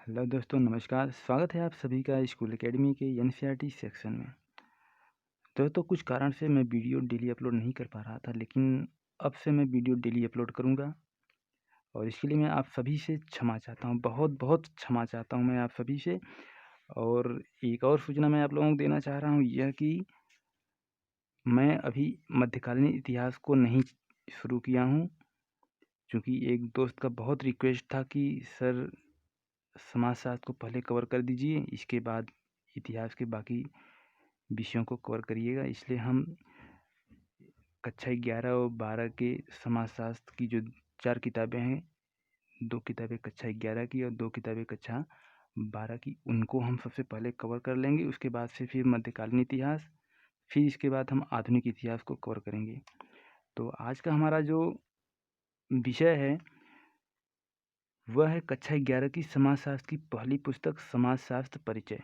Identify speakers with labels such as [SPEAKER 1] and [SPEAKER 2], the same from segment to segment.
[SPEAKER 1] Hello दोस्तों, नमस्कार। स्वागत है आप सभी का स्कूल एकेडमी के एनसीईआरटी सेक्शन में। दोस्तों, कुछ कारण से मैं वीडियो डेली अपलोड नहीं कर पा रहा था, लेकिन अब से मैं वीडियो डेली अपलोड करूंगा और इसके लिए मैं आप सभी से क्षमा चाहता हूं। बहुत बहुत क्षमा चाहता हूं मैं आप सभी से। और एक और सूचना मैं आप लोगों को देना चाह रहा हूं, यह कि मैं अभी मध्यकालीन इतिहास को नहीं शुरू किया हूँ, क्योंकि एक दोस्त का बहुत रिक्वेस्ट था कि सर समाजशास्त्र को पहले कवर कर दीजिए, इसके बाद इतिहास के बाकी विषयों को कवर करिएगा। इसलिए हम कक्षा 11 और 12 के समाजशास्त्र की जो 4 किताबें हैं, 2 किताबें कक्षा 11 की और 2 किताबें कक्षा 12 की, उनको हम सबसे पहले कवर कर लेंगे। उसके बाद से फिर मध्यकालीन इतिहास, फिर इसके बाद हम आधुनिक इतिहास को कवर करेंगे। तो आज का हमारा जो विषय है वह है कक्षा 11 की समाजशास्त्र की पहली पुस्तक, समाजशास्त्र परिचय।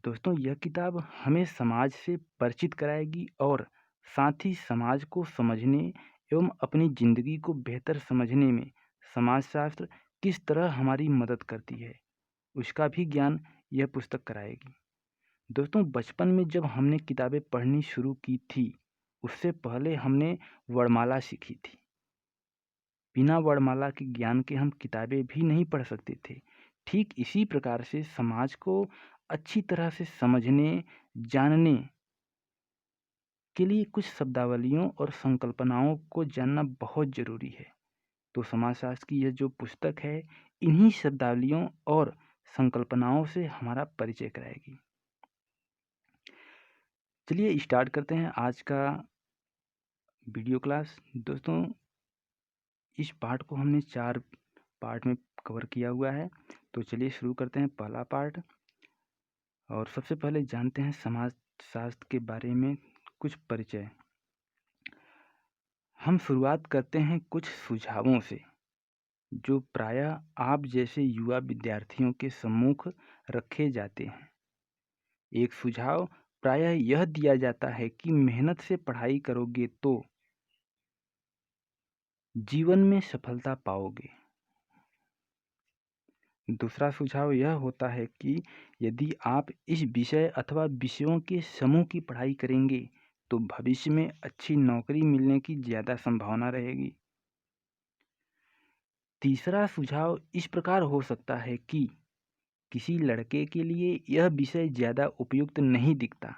[SPEAKER 1] दोस्तों, यह किताब हमें समाज से परिचित कराएगी और साथ ही समाज को समझने एवं अपनी ज़िंदगी को बेहतर समझने में समाजशास्त्र किस तरह हमारी मदद करती है, उसका भी ज्ञान यह पुस्तक कराएगी। दोस्तों, बचपन में जब हमने किताबें पढ़नी शुरू की थी, उससे पहले हमने वर्णमाला सीखी थी। बिना वर्णमाला के ज्ञान के हम किताबें भी नहीं पढ़ सकते थे। ठीक इसी प्रकार से समाज को अच्छी तरह से समझने, जानने के लिए कुछ शब्दावलियों और संकल्पनाओं को जानना बहुत ज़रूरी है। तो समाजशास्त्र की यह जो पुस्तक है, इन्हीं शब्दावलियों और संकल्पनाओं से हमारा परिचय कराएगी। चलिए स्टार्ट करते हैं आज का वीडियो क्लास। दोस्तों, इस पार्ट को हमने 4 पार्ट में कवर किया हुआ है। तो चलिए शुरू करते हैं पहला पार्ट। और सबसे पहले जानते हैं समाजशास्त्र के बारे में कुछ परिचय। हम शुरुआत करते हैं कुछ सुझावों से, जो प्रायः आप जैसे युवा विद्यार्थियों के सम्मुख रखे जाते हैं। एक सुझाव प्रायः यह दिया जाता है कि मेहनत से पढ़ाई करोगे तो जीवन में सफलता पाओगे। दूसरा सुझाव यह होता है कि यदि आप इस विषय अथवा विषयों के समूह की पढ़ाई करेंगे तो भविष्य में अच्छी नौकरी मिलने की ज़्यादा संभावना रहेगी। तीसरा सुझाव इस प्रकार हो सकता है कि किसी लड़के के लिए यह विषय ज़्यादा उपयुक्त नहीं दिखता,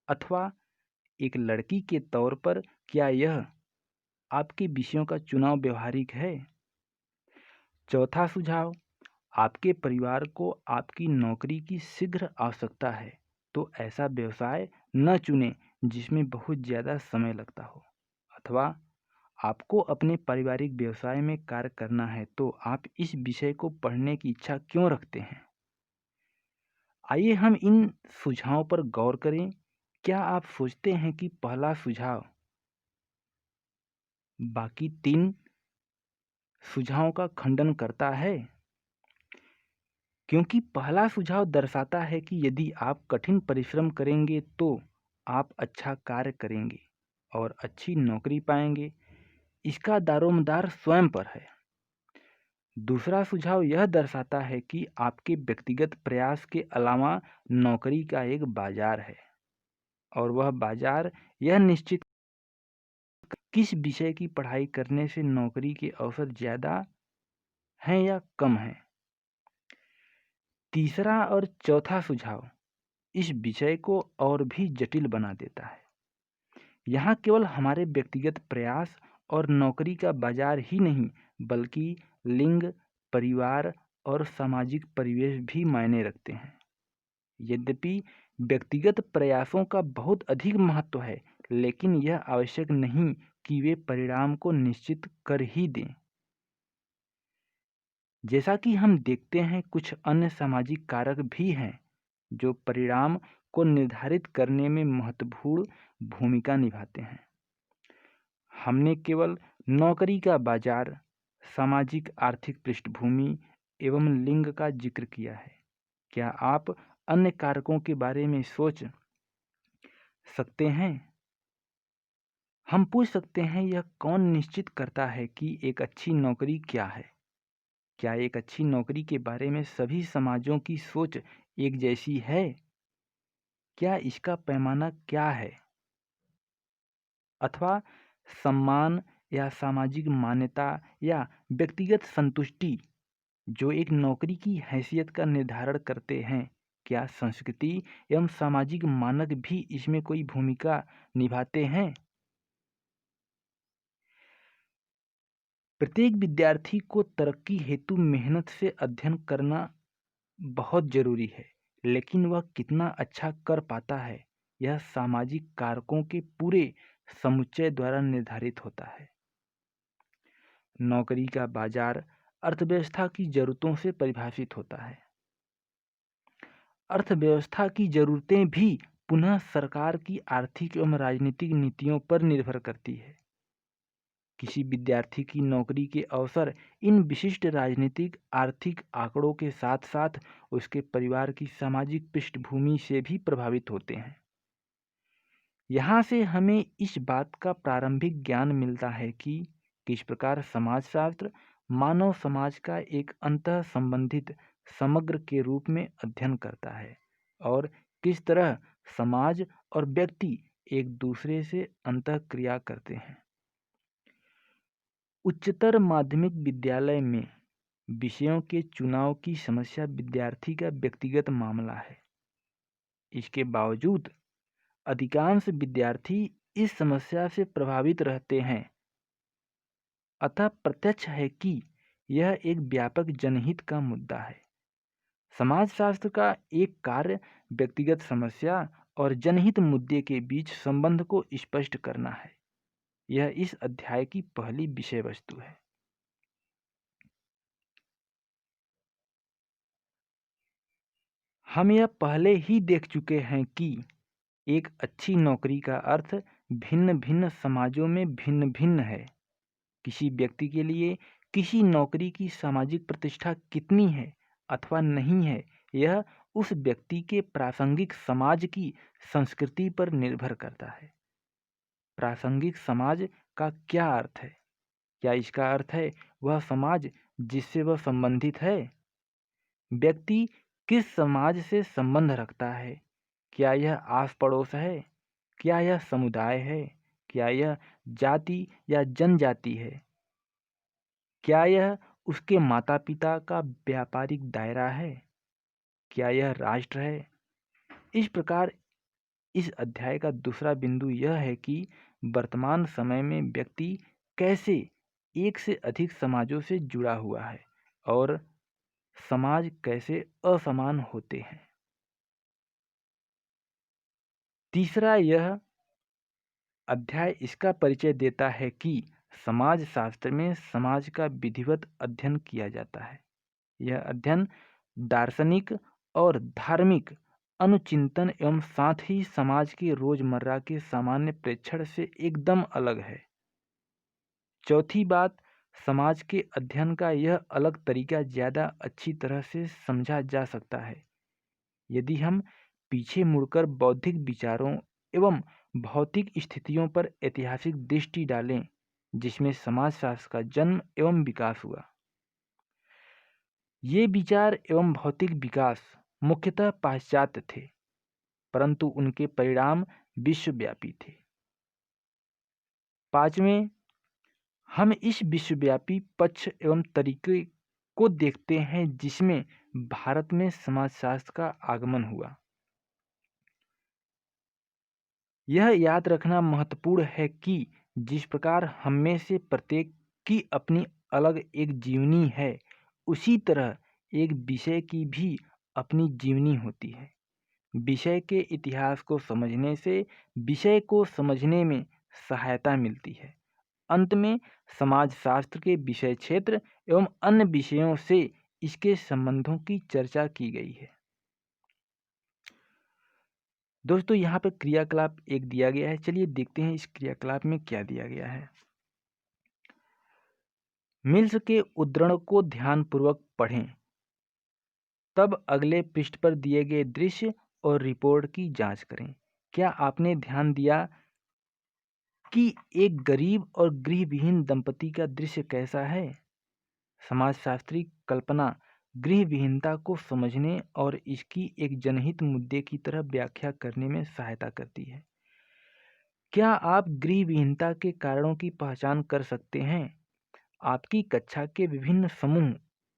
[SPEAKER 1] अथवा एक लड़की के तौर पर क्या यह आपके विषयों का चुनाव व्यवहारिक है। चौथा सुझाव, आपके परिवार को आपकी नौकरी की शीघ्र आवश्यकता है, तो ऐसा व्यवसाय न चुनें जिसमें बहुत ज़्यादा समय लगता हो। अथवा आपको अपने पारिवारिक व्यवसाय में कार्य करना है, तो आप इस विषय को पढ़ने की इच्छा क्यों रखते हैं। आइए हम इन सुझावों पर गौर करें। क्या आप सोचते हैं कि पहला सुझाव बाकी 3 सुझावों का खंडन करता है? क्योंकि पहला सुझाव दर्शाता है कि यदि आप कठिन परिश्रम करेंगे तो आप अच्छा कार्य करेंगे और अच्छी नौकरी पाएंगे। इसका दारोमदार स्वयं पर है। दूसरा सुझाव यह दर्शाता है कि आपके व्यक्तिगत प्रयास के अलावा नौकरी का एक बाजार है और वह बाजार यह निश्चित किस विषय की पढ़ाई करने से नौकरी के अवसर ज़्यादा हैं या कम हैं। तीसरा और चौथा सुझाव इस विषय को और भी जटिल बना देता है। यहाँ केवल हमारे व्यक्तिगत प्रयास और नौकरी का बाजार ही नहीं, बल्कि लिंग, परिवार और सामाजिक परिवेश भी मायने रखते हैं। यद्यपि व्यक्तिगत प्रयासों का बहुत अधिक महत्व है, लेकिन यह आवश्यक नहीं कि वे परिणाम को निश्चित कर ही दें। जैसा कि हम देखते हैं, कुछ अन्य सामाजिक कारक भी हैं जो परिणाम को निर्धारित करने में महत्वपूर्ण भूमिका निभाते हैं। हमने केवल नौकरी का बाजार, सामाजिक आर्थिक पृष्ठभूमि एवं लिंग का जिक्र किया है। क्या आप अन्य कारकों के बारे में सोच सकते हैं? हम पूछ सकते हैं, यह कौन निश्चित करता है कि एक अच्छी नौकरी क्या है? क्या एक अच्छी नौकरी के बारे में सभी समाजों की सोच एक जैसी है? क्या इसका पैमाना क्या है? अथवा सम्मान या सामाजिक मान्यता या व्यक्तिगत संतुष्टि जो एक नौकरी की हैसियत का निर्धारण करते हैं, क्या संस्कृति एवं सामाजिक मानक भी इसमें कोई भूमिका निभाते हैं? प्रत्येक विद्यार्थी को तरक्की हेतु मेहनत से अध्ययन करना बहुत जरूरी है, लेकिन वह कितना अच्छा कर पाता है, यह सामाजिक कारकों के पूरे समुच्चय द्वारा निर्धारित होता है। नौकरी का बाजार अर्थव्यवस्था की जरूरतों से परिभाषित होता है। अर्थव्यवस्था की जरूरतें भी पुनः सरकार की आर्थिक एवं राजनीतिक नीतियों पर निर्भर करती है। किसी विद्यार्थी की नौकरी के अवसर इन विशिष्ट राजनीतिक आर्थिक आंकड़ों के साथ साथ उसके परिवार की सामाजिक पृष्ठभूमि से भी प्रभावित होते हैं। यहाँ से हमें इस बात का प्रारंभिक ज्ञान मिलता है कि किस प्रकार समाजशास्त्र मानव समाज का एक अंतः संबंधित समग्र के रूप में अध्ययन करता है और किस तरह समाज और व्यक्ति एक दूसरे से अंतःक्रिया करते हैं। उच्चतर माध्यमिक विद्यालय में विषयों के चुनाव की समस्या विद्यार्थी का व्यक्तिगत मामला है। इसके बावजूद अधिकांश विद्यार्थी इस समस्या से प्रभावित रहते हैं, अतः प्रत्यक्ष है कि यह एक व्यापक जनहित का मुद्दा है। समाजशास्त्र का एक कार्य व्यक्तिगत समस्या और जनहित मुद्दे के बीच संबंध को स्पष्ट करना है। यह इस अध्याय की पहली विषय वस्तु है। हम यह पहले ही देख चुके हैं कि एक अच्छी नौकरी का अर्थ भिन्न भिन्न समाजों में भिन्न भिन्न है। किसी व्यक्ति के लिए किसी नौकरी की सामाजिक प्रतिष्ठा कितनी है अथवा नहीं है, यह उस व्यक्ति के प्रासंगिक समाज की संस्कृति पर निर्भर करता है। प्रासंगिक समाज का क्या अर्थ है? क्या इसका अर्थ है वह समाज जिससे वह संबंधित है? व्यक्ति किस समाज से संबंध रखता है? क्या यह आस पड़ोस है? क्या यह समुदाय है? क्या यह जाति या जनजाति है? क्या यह उसके माता पिता का व्यापारिक दायरा है? क्या यह राष्ट्र है? इस प्रकार इस अध्याय का दूसरा बिंदु यह है कि वर्तमान समय में व्यक्ति कैसे एक से अधिक समाजों से जुड़ा हुआ है और समाज कैसे असमान होते हैं। तीसरा, यह अध्याय इसका परिचय देता है कि समाजशास्त्र में समाज का विधिवत अध्ययन किया जाता है। यह अध्ययन दार्शनिक और धार्मिक अनुचिंतन एवं साथ ही समाज के रोजमर्रा के सामान्य प्रेक्षण से एकदम अलग है। चौथी बात, समाज के अध्ययन का यह अलग तरीका ज़्यादा अच्छी तरह से समझा जा सकता है यदि हम पीछे मुड़कर बौद्धिक विचारों एवं भौतिक स्थितियों पर ऐतिहासिक दृष्टि डालें जिसमें समाजशास्त्र का जन्म एवं विकास हुआ। ये विचार एवं भौतिक विकास मुख्यतः पाश्चात्य थे, परंतु उनके परिणाम विश्वव्यापी थे। पांचवें, हम इस विश्वव्यापी पक्ष एवं तरीके को देखते हैं जिसमें भारत में समाजशास्त्र का आगमन हुआ। यह याद रखना महत्वपूर्ण है कि जिस प्रकार हम में से प्रत्येक की अपनी अलग एक जीवनी है, उसी तरह एक विषय की भी अपनी जीवनी होती है। विषय के इतिहास को समझने से विषय को समझने में सहायता मिलती है। अंत में समाजशास्त्र के विषय क्षेत्र एवं अन्य विषयों से इसके संबंधों की चर्चा की गई है। दोस्तों, यहाँ पर क्रियाकलाप एक दिया गया है। चलिए देखते हैं इस क्रियाकलाप में क्या दिया गया है। मिल्स के उद्धरण को ध्यानपूर्वक पढ़ें, तब अगले पृष्ठ पर दिए गए दृश्य और रिपोर्ट की जांच करें। क्या आपने ध्यान दिया कि एक गरीब और गृहविहीन दंपति का दृश्य कैसा है? समाजशास्त्री कल्पना गृहविहीनता को समझने और इसकी एक जनहित मुद्दे की तरह व्याख्या करने में सहायता करती है। क्या आप गृहविहीनता के कारणों की पहचान कर सकते हैं? आपकी कक्षा के विभिन्न समूह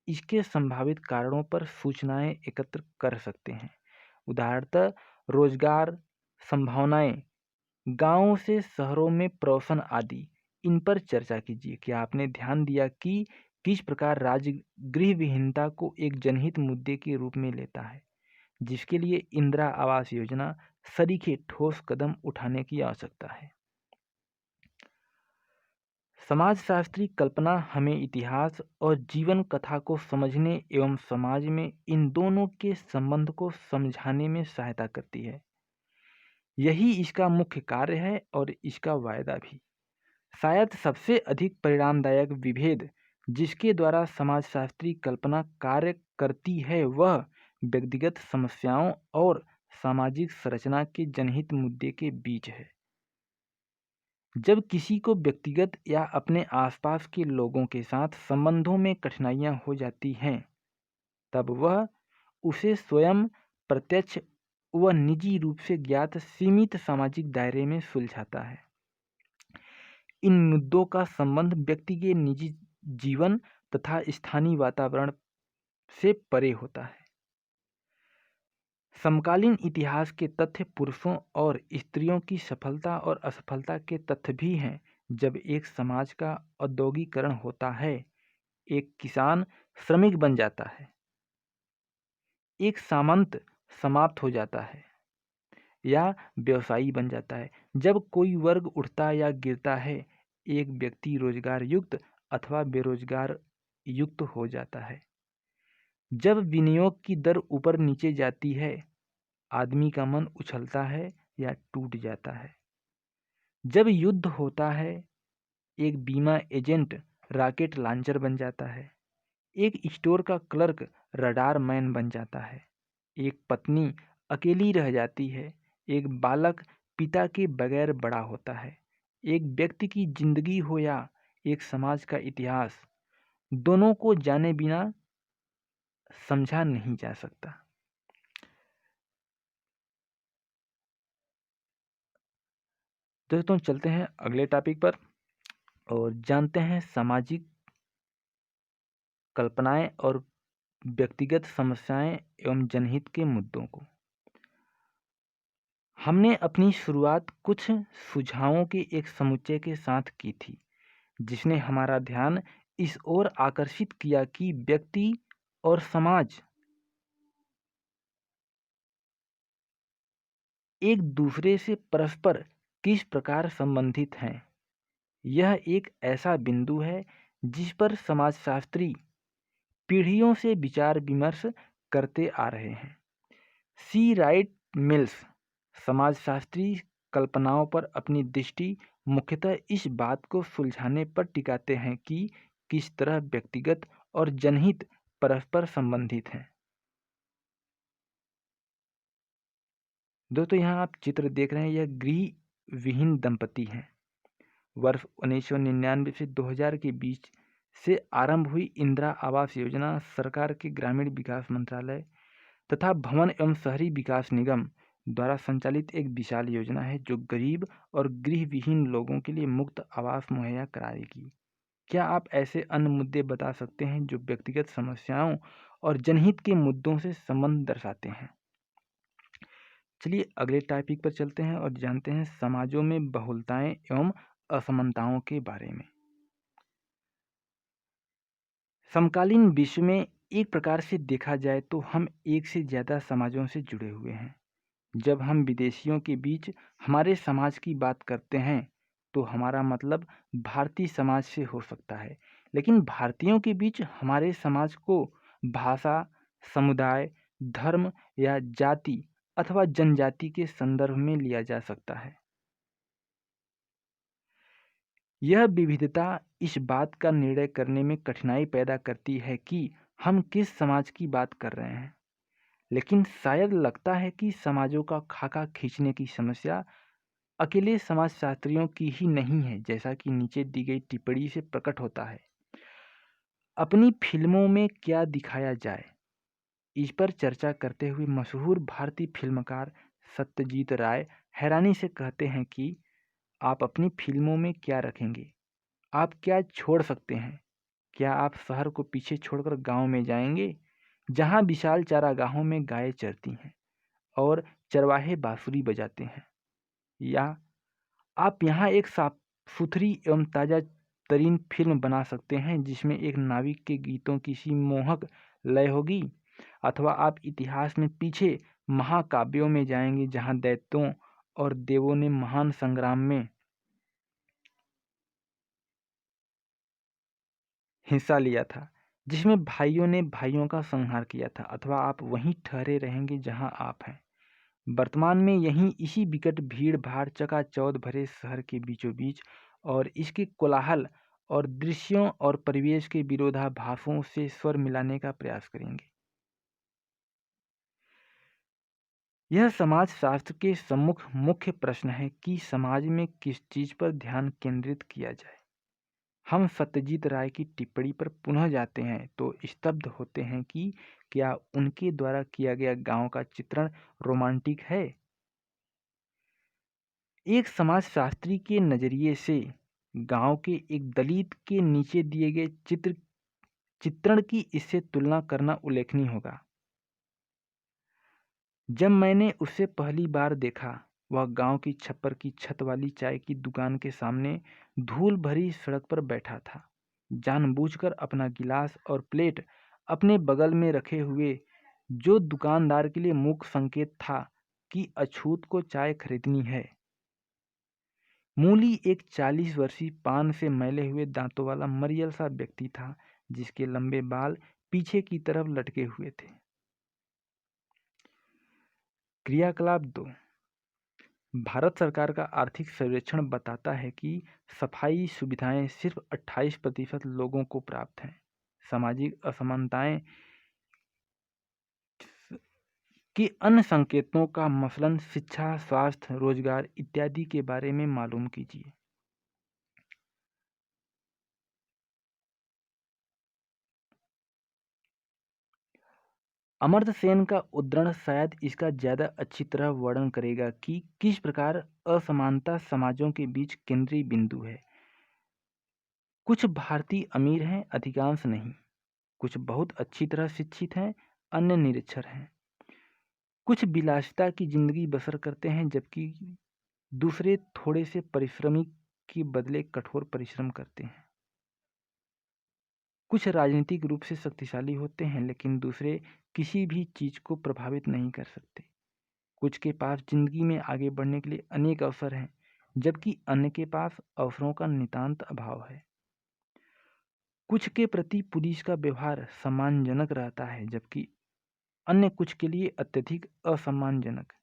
[SPEAKER 1] इसके संभावित कारणों पर सूचनाएं एकत्र कर सकते हैं। उदाहरणतः रोजगार संभावनाएं, गांवों से शहरों में प्रवासन आदि, इन पर चर्चा कीजिए। क्या आपने ध्यान दिया कि किस प्रकार राज्य गृहविहीनता को एक जनहित मुद्दे के रूप में लेता है, जिसके लिए इंदिरा आवास योजना सरीखे ठोस कदम उठाने की आवश्यकता है। समाजशास्त्री कल्पना हमें इतिहास और जीवन कथा को समझने एवं समाज में इन दोनों के संबंध को समझाने में सहायता करती है। यही इसका मुख्य कार्य है और इसका वायदा भी। शायद सबसे अधिक परिणामदायक विभेद जिसके द्वारा समाजशास्त्री कल्पना कार्य करती है वह व्यक्तिगत समस्याओं और सामाजिक संरचना के जनहित मुद्दे के बीच है। जब किसी को व्यक्तिगत या अपने आसपास के लोगों के साथ संबंधों में कठिनाइयां हो जाती हैं, तब वह उसे स्वयं प्रत्यक्ष व निजी रूप से ज्ञात सीमित सामाजिक दायरे में सुलझाता है। इन मुद्दों का संबंध व्यक्ति के निजी जीवन तथा स्थानीय वातावरण से परे होता है। समकालीन इतिहास के तथ्य पुरुषों और स्त्रियों की सफलता और असफलता के तथ्य भी हैं। जब एक समाज का औद्योगिकरण होता है, एक किसान श्रमिक बन जाता है, एक सामंत समाप्त हो जाता है या व्यवसायी बन जाता है। जब कोई वर्ग उठता या गिरता है, एक व्यक्ति रोजगार युक्त अथवा बेरोजगार युक्त हो जाता है। जब विनियोग की दर ऊपर नीचे जाती है, आदमी का मन उछलता है या टूट जाता है। जब युद्ध होता है, एक बीमा एजेंट रॉकेट लॉन्चर बन जाता है। एक स्टोर का क्लर्क रडार मैन बन जाता है। एक पत्नी अकेली रह जाती है। एक बालक पिता के बगैर बड़ा होता है। एक व्यक्ति की जिंदगी हो या एक समाज का इतिहास, दोनों को जाने बिना समझा नहीं जा सकता। दोस्तों, चलते हैं अगले टॉपिक पर और जानते हैं सामाजिक कल्पनाएं और व्यक्तिगत समस्याएं एवं जनहित के मुद्दों को। हमने अपनी शुरुआत कुछ सुझावों के एक समुच्चय के साथ की थी, जिसने हमारा ध्यान इस ओर आकर्षित किया कि व्यक्ति और समाज एक दूसरे से परस्पर किस प्रकार संबंधित हैं। यह एक ऐसा बिंदु है जिस पर समाजशास्त्री पीढ़ियों से विचार विमर्श करते आ रहे हैं। सी राइट मिल्स समाजशास्त्री कल्पनाओं पर अपनी दृष्टि मुख्यतः इस बात को सुलझाने पर टिकाते हैं कि किस तरह व्यक्तिगत और जनहित परस्पर संबंधित हैं। दोस्तों, यहाँ आप चित्र देख रहे हैं, यह गृह विहीन दंपति हैं। वर्ष 1999 से 2000 के बीच से आरंभ हुई इंदिरा आवास योजना सरकार के ग्रामीण विकास मंत्रालय तथा भवन एवं शहरी विकास निगम द्वारा संचालित एक विशाल योजना है जो गरीब और गृहविहीन लोगों के लिए मुफ्त आवास मुहैया कराएगी। क्या आप ऐसे अन्य मुद्दे बता सकते हैं जो व्यक्तिगत समस्याओं और जनहित के मुद्दों से संबंध दर्शाते हैं? चलिए अगले टॉपिक पर चलते हैं और जानते हैं समाजों में बहुलताएं एवं असमानताओं के बारे में। समकालीन विश्व में एक प्रकार से देखा जाए तो हम एक से ज़्यादा समाजों से जुड़े हुए हैं। जब हम विदेशियों के बीच हमारे समाज की बात करते हैं तो हमारा मतलब भारतीय समाज से हो सकता है, लेकिन भारतीयों के बीच हमारे समाज को भाषा, समुदाय, धर्म या जाति अथवा जनजाति के संदर्भ में लिया जा सकता है। यह विविधता इस बात का निर्णय करने में कठिनाई पैदा करती है कि हम किस समाज की बात कर रहे हैं, लेकिन शायद लगता है कि समाजों का खाका खींचने की समस्या अकेले समाजशास्त्रियों की ही नहीं है, जैसा कि नीचे दी गई टिप्पणी से प्रकट होता है। अपनी फिल्मों में क्या दिखाया जाए, इस पर चर्चा करते हुए मशहूर भारतीय फिल्मकार सत्यजीत राय हैरानी से कहते हैं कि आप अपनी फिल्मों में क्या रखेंगे, आप क्या छोड़ सकते हैं? क्या आप शहर को पीछे छोड़कर गांव में जाएंगे, जहां विशाल चारागाहों में गायें चरती हैं और चरवाहे बांसुरी बजाते हैं? या आप यहाँ एक साफ सुथरी एवं ताजा तरीन फिल्म बना सकते हैं जिसमें एक नाविक के गीतों की सी मोहक लय होगी? अथवा आप इतिहास में पीछे महाकाव्यों में जाएंगे जहां दैत्यों और देवों ने महान संग्राम में हिस्सा लिया था, जिसमें भाइयों ने भाइयों का संहार किया था? अथवा आप वहीं ठहरे रहेंगे जहां आप हैं, वर्तमान में यहीं इसी विकट भीड़ भाड़ चकाचौंध भरे शहर के बीचों बीच, और इसके कोलाहल और दृश्यों और परिवेश के विरोधाभासों से स्वर मिलाने का प्रयास करेंगे? यह समाजशास्त्र के सम्मुख मुख्य प्रश्न है कि समाज में किस चीज पर ध्यान केंद्रित किया जाए। हम सत्यजीत राय की टिप्पणी पर पुनः जाते हैं तो स्तब्ध होते हैं कि क्या उनके द्वारा किया गया गांव का चित्रण रोमांटिक है? एक समाजशास्त्री के नजरिए से गांव के एक दलित के नीचे दिए गए चित्रण की इससे तुलना करना उल्लेखनीय होगा। जब मैंने उसे पहली बार देखा, वह गांव की छप्पर की छत वाली चाय की दुकान के सामने धूल भरी सड़क पर बैठा था, जानबूझकर अपना गिलास और प्लेट अपने बगल में रखे हुए, जो दुकानदार के लिए मूक संकेत था कि अछूत को चाय खरीदनी है। मूली एक 40 वर्षीय पान से मैले हुए दांतों वाला मरियल सा व्यक्ति था, जिसके लंबे बाल पीछे की तरफ लटके हुए थे। क्रियाकलाप 2। भारत सरकार का आर्थिक सर्वेक्षण बताता है कि सफाई सुविधाएं सिर्फ 28% लोगों को प्राप्त हैं। सामाजिक असमानताएं के अन्य संकेतों का मसलन शिक्षा, स्वास्थ्य, रोजगार इत्यादि के बारे में मालूम कीजिए। अमर्त्य सेन का उद्धरण शायद इसका ज्यादा अच्छी तरह वर्णन करेगा कि किस प्रकार असमानता समाजों के बीच केंद्रीय बिंदु है। कुछ भारतीय अमीर हैं, अधिकांश नहीं। कुछ बहुत अच्छी तरह शिक्षित हैं, अन्य निरक्षर हैं। कुछ विलासिता की जिंदगी बसर करते हैं, जबकि दूसरे थोड़े से परिश्रमी के बदले कठोर परिश्रम करते हैं। कुछ राजनीतिक रूप से शक्तिशाली होते हैं, लेकिन दूसरे किसी भी चीज को प्रभावित नहीं कर सकते। कुछ के पास जिंदगी में आगे बढ़ने के लिए अनेक अवसर हैं, जबकि अन्य के पास अवसरों का नितांत अभाव है। कुछ के प्रति पुलिस का व्यवहार सम्मानजनक रहता है, जबकि अन्य कुछ के लिए अत्यधिक असम्मानजनक।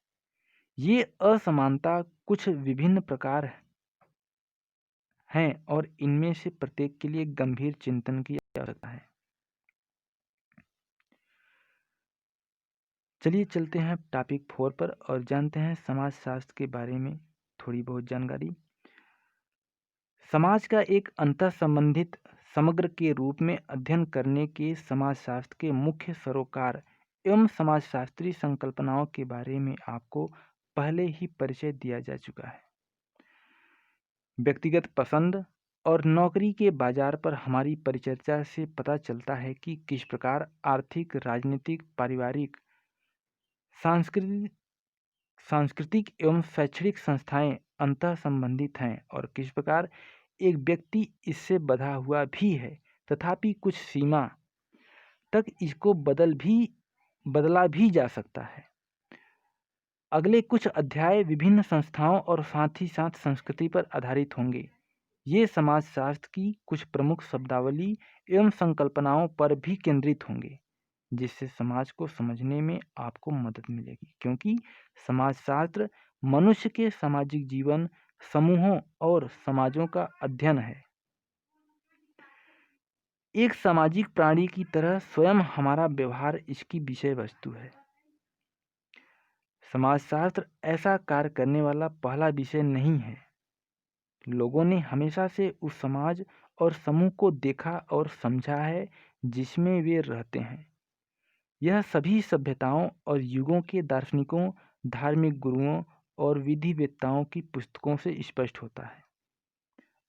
[SPEAKER 1] ये असमानता कुछ विभिन्न प्रकार हैं और इनमें से प्रत्येक के लिए गंभीर चिंतन की आवश्यकता है। चलिए चलते हैं टॉपिक 4 पर और जानते हैं समाजशास्त्र के बारे में थोड़ी बहुत जानकारी। समाज का एक अंतः संबंधित समग्र के रूप में अध्ययन करने के समाजशास्त्र के मुख्य सरोकार एवं समाजशास्त्री संकल्पनाओं के बारे में आपको पहले ही परिचय दिया जा चुका है। व्यक्तिगत पसंद और नौकरी के बाजार पर हमारी परिचर्चा से पता चलता है कि किस प्रकार आर्थिक, राजनीतिक, पारिवारिक, सांस्कृतिक एवं शैक्षणिक संस्थाएं अंतः संबंधित हैं और किस प्रकार एक व्यक्ति इससे बंधा हुआ भी है, तथापि कुछ सीमा तक इसको बदला भी जा सकता है। अगले कुछ अध्याय विभिन्न संस्थाओं और साथ ही साथ संस्कृति पर आधारित होंगे। ये समाजशास्त्र की कुछ प्रमुख शब्दावली एवं संकल्पनाओं पर भी केंद्रित होंगे, जिससे समाज को समझने में आपको मदद मिलेगी, क्योंकि समाजशास्त्र मनुष्य के सामाजिक जीवन, समूहों और समाजों का अध्ययन है। एक सामाजिक प्राणी की तरह स्वयं हमारा व्यवहार इसकी विषय वस्तु है। समाजशास्त्र ऐसा कार्य करने वाला पहला विषय नहीं है। लोगों ने हमेशा से उस समाज और समूह को देखा और समझा है जिसमें वे रहते हैं। यह सभी सभ्यताओं और युगों के दार्शनिकों, धार्मिक गुरुओं और विधिवेत्ताओं की पुस्तकों से स्पष्ट होता है।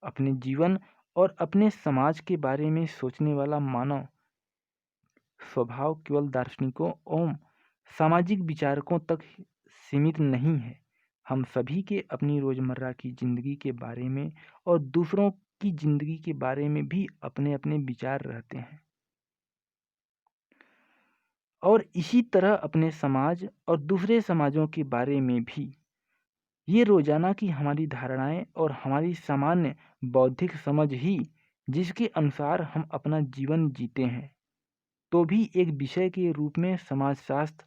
[SPEAKER 1] अपने जीवन और अपने समाज के बारे में सोचने वाला मानव स्वभाव केवल दार्शनिकों एवं सामाजिक विचारकों तक सीमित नहीं है। हम सभी के अपनी रोजमर्रा की जिंदगी के बारे में और दूसरों की जिंदगी के बारे में भी अपने अपने विचार रहते हैं, और इसी तरह अपने समाज और दूसरे समाजों के बारे में भी। ये रोजाना की हमारी धारणाएं और हमारी सामान्य बौद्धिक समझ ही जिसके अनुसार हम अपना जीवन जीते हैं। तो भी एक विषय के रूप में समाजशास्त्र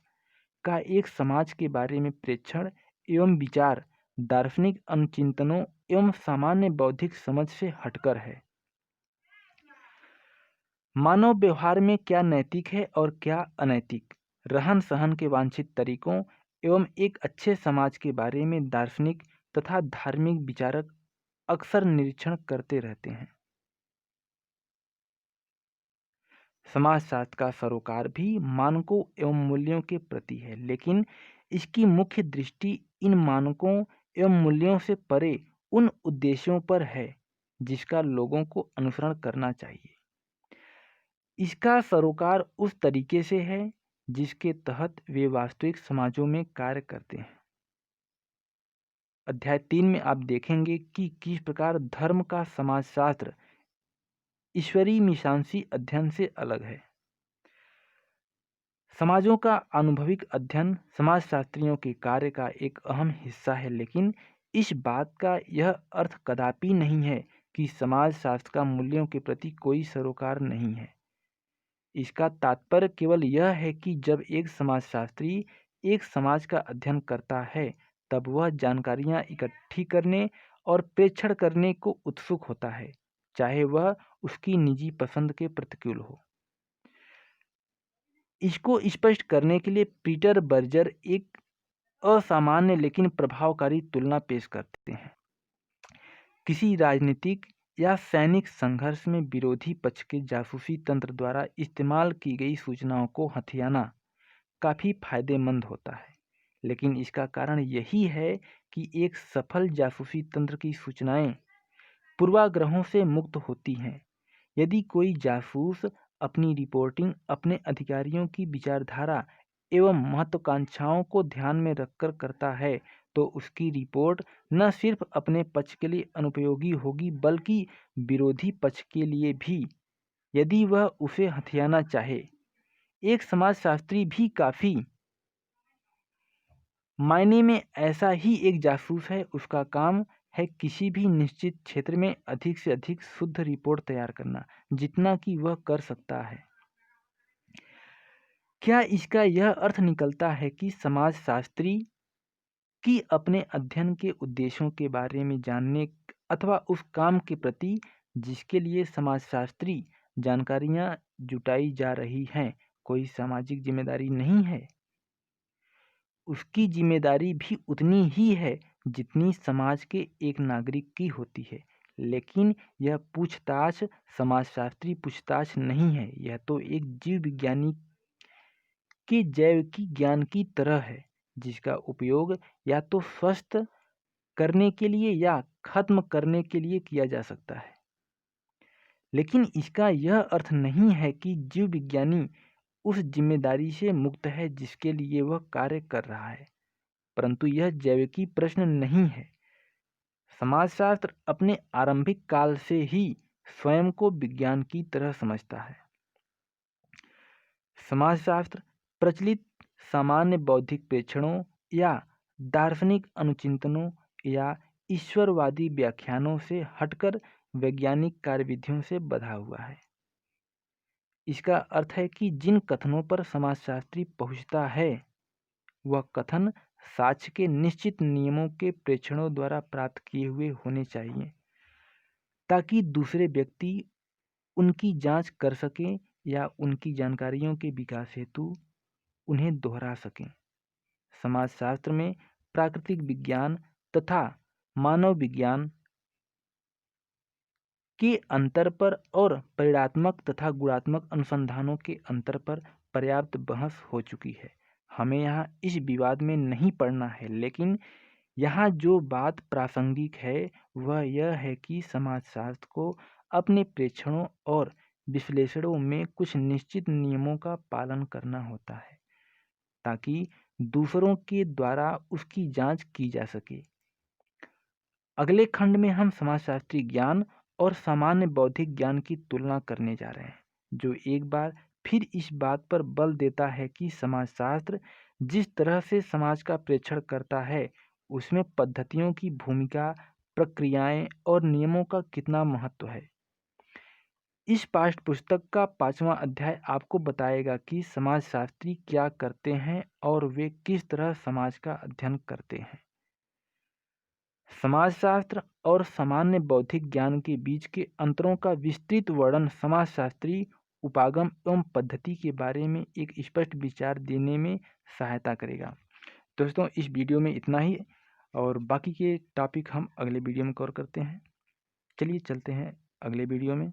[SPEAKER 1] का एक समाज के बारे में प्रेक्षण एवं विचार दार्शनिक अनुचिंतनों एवं सामान्य बौद्धिक समझ से हटकर है। मानव व्यवहार में क्या नैतिक है और क्या अनैतिक, रहन सहन के वांछित तरीकों एवं एक अच्छे समाज के बारे में दार्शनिक तथा धार्मिक विचारक अक्सर निरीक्षण करते रहते हैं। समाजशास्त्र का सरोकार भी मानकों एवं मूल्यों के प्रति है, लेकिन इसकी मुख्य दृष्टि इन मानकों एवं मूल्यों से परे उन उद्देश्यों पर है जिसका लोगों को अनुसरण करना चाहिए। इसका सरोकार उस तरीके से है जिसके तहत वे वास्तविक समाजों में कार्य करते हैं। अध्याय 3 में आप देखेंगे कि किस प्रकार धर्म का समाजशास्त्र ईश्वरीय मीमांसी अध्ययन से अलग है। समाजों का आनुभविक अध्ययन समाजशास्त्रियों के कार्य का एक अहम हिस्सा है, लेकिन इस बात का यह अर्थ कदापि नहीं है कि समाजशास्त्र का मूल्यों के प्रति कोई सरोकार नहीं है। इसका तात्पर्य केवल यह है कि जब एक समाजशास्त्री एक समाज का अध्ययन करता है, तब वह जानकारियां इकट्ठी करने और प्रेक्षण करने को उत्सुक होता है, चाहे वह उसकी निजी पसंद के प्रतिकूल हो। इसको स्पष्ट करने के लिए पीटर बर्जर एक असामान्य लेकिन प्रभावकारी तुलना पेश करते हैं। किसी राजनीतिक या सैनिक संघर्ष में विरोधी पक्ष के जासूसी तंत्र द्वारा इस्तेमाल की गई सूचनाओं को हथियाना काफ़ी फायदेमंद होता है, लेकिन इसका कारण यही है कि एक सफल जासूसी तंत्र की सूचनाएं पूर्वाग्रहों से मुक्त होती हैं। यदि कोई जासूस अपनी रिपोर्टिंग अपने अधिकारियों की विचारधारा एवं महत्वाकांक्षाओं को ध्यान में रखकर करता है, तो उसकी रिपोर्ट न सिर्फ अपने पक्ष के लिए अनुपयोगी होगी बल्कि विरोधी पक्ष के लिए भी, यदि वह उसे हथियाना चाहे। एक समाजशास्त्री भी काफी मायने में ऐसा ही एक जासूस है। उसका काम है किसी भी निश्चित क्षेत्र में अधिक से अधिक शुद्ध रिपोर्ट तैयार करना, जितना कि वह कर सकता है। क्या इसका यह अर्थ निकलता है कि समाजशास्त्री की अपने अध्ययन के उद्देश्यों के बारे में जानने अथवा उस काम के प्रति जिसके लिए समाजशास्त्री जानकारियां जुटाई जा रही हैं, कोई सामाजिक जिम्मेदारी नहीं है? उसकी जिम्मेदारी भी उतनी ही है जितनी समाज के एक नागरिक की होती है, लेकिन यह पूछताछ समाजशास्त्री पूछताछ नहीं है। यह तो एक जीव विज्ञानी के जैविकी ज्ञान की तरह है, जिसका उपयोग या तो स्वस्थ करने के लिए या खत्म करने के लिए किया जा सकता है। लेकिन इसका यह अर्थ नहीं है कि जीव विज्ञानी उस जिम्मेदारी से मुक्त है जिसके लिए वह कार्य कर रहा है, परंतु यह जैविकी प्रश्न नहीं है। समाजशास्त्र अपने आरंभिक काल से ही स्वयं को विज्ञान की तरह समझता है। समाजशास्त्र प्रचलित सामान्य बौद्धिक प्रेक्षणों या दार्शनिक अनुचिंतनों या ईश्वरवादी व्याख्यानों से हटकर वैज्ञानिक कार्यविधियों से बंधा हुआ है। इसका अर्थ है कि जिन कथनों पर समाजशास्त्री पहुंचता है, वह कथन साक्ष्य के निश्चित नियमों के प्रेक्षणों द्वारा प्राप्त किए हुए होने चाहिए, ताकि दूसरे व्यक्ति उनकी जांच कर सकें या उनकी जानकारियों के विकास हेतु उन्हें दोहरा सकें। समाजशास्त्र में प्राकृतिक विज्ञान तथा मानव विज्ञान के अंतर पर और परिणात्मक तथा गुणात्मक अनुसंधानों के अंतर पर पर्याप्त बहस हो चुकी है। हमें यहाँ इस विवाद में नहीं पड़ना है, लेकिन यहाँ जो बात प्रासंगिक है वह यह है कि समाजशास्त्र को अपने प्रेक्षणों और विश्लेषणों में कुछ निश्चित नियमों का पालन करना होता है ताकि दूसरों के द्वारा उसकी जांच की जा सके। अगले खंड में हम समाजशास्त्री ज्ञान और सामान्य बौद्धिक ज्ञान की तुलना करने जा रहे हैं, जो एक बार फिर इस बात पर बल देता है कि समाजशास्त्र जिस तरह से समाज का प्रेक्षण करता है उसमें पद्धतियों की भूमिका, प्रक्रियाएं और नियमों का कितना महत्व है। इस पाठ्य पुस्तक का 5वां अध्याय आपको बताएगा कि समाजशास्त्री क्या करते हैं और वे किस तरह समाज का अध्ययन करते हैं। समाजशास्त्र और सामान्य बौद्धिक ज्ञान के बीच के अंतरों का विस्तृत वर्णन समाजशास्त्री उपागम एवं पद्धति के बारे में एक स्पष्ट विचार देने में सहायता करेगा। दोस्तों, इस वीडियो में इतना ही और बाकी के टॉपिक हम अगले वीडियो में कवर करते हैं। चलिए चलते हैं अगले वीडियो में।